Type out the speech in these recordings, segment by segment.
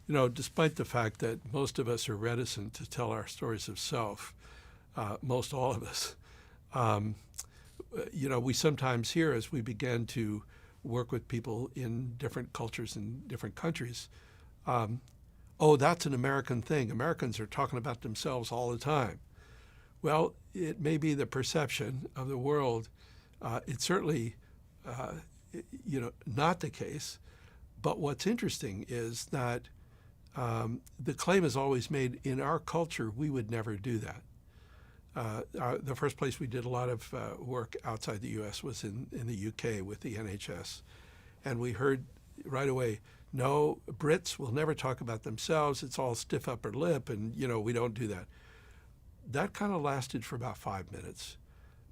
Despite the fact that most of us are reticent to tell our stories of self, most all of us, um, we sometimes hear as we begin to work with people in different cultures and different countries, um, oh, that's an American thing. Americans are talking about themselves all the time. Well, it may be the perception of the world. It's certainly, uh, not the case. But what's interesting is that the claim is always made in our culture, we would never do that. The first place we did a lot of work outside the U.S. was in the U.K. with the NHS. And we heard right away, no, Brits will never talk about themselves. It's all stiff upper lip, and, we don't do that. That kind of lasted for about 5 minutes.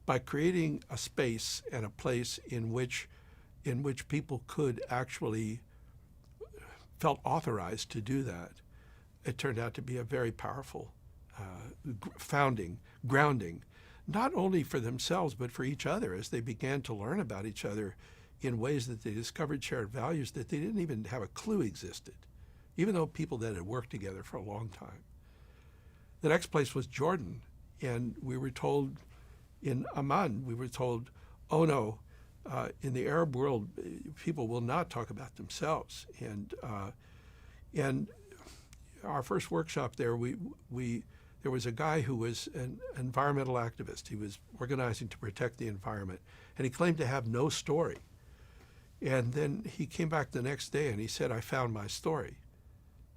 By creating a space and a place in which people could actually felt authorized to do that, it turned out to be a very powerful grounding, not only for themselves, but for each other as they began to learn about each other in ways that they discovered shared values that they didn't even have a clue existed, even though people that had worked together for a long time. The next place was Jordan, and we were told in Amman, we were told, oh no, in the Arab world, people will not talk about themselves. And our first workshop there, there was a guy who was an environmental activist. He was organizing to protect the environment, and he claimed to have no story. And then he came back the next day and he said, I found my story.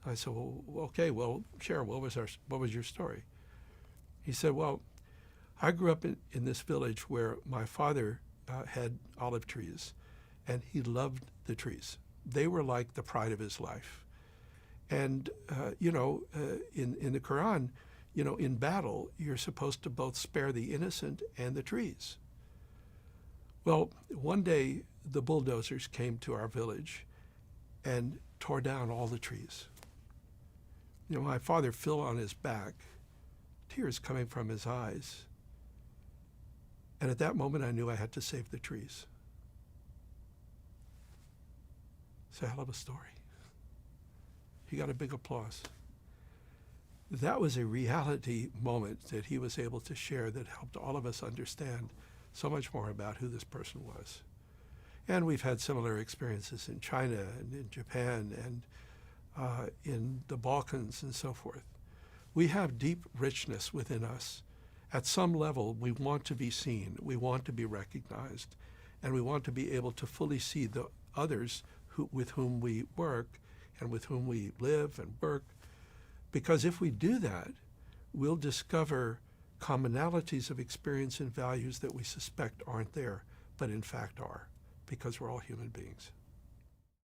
I said, well, okay, well, share, what was your story? He said, well, I grew up in this village where my father had olive trees, and he loved the trees. They were like the pride of his life. And, in the Quran, in battle, you're supposed to both spare the innocent and the trees. Well, one day, the bulldozers came to our village and tore down all the trees. My father fell on his back, tears coming from his eyes. And at that moment, I knew I had to save the trees. It's a hell of a story. He got a big applause. That was a reality moment that he was able to share that helped all of us understand so much more about who this person was. And we've had similar experiences in China and in Japan and in the Balkans and so forth. We have deep richness within us. At some level, we want to be seen, we want to be recognized, and we want to be able to fully see the others with whom we work and with whom we live and work. Because if we do that, we'll discover commonalities of experience and values that we suspect aren't there, but in fact are, because we're all human beings.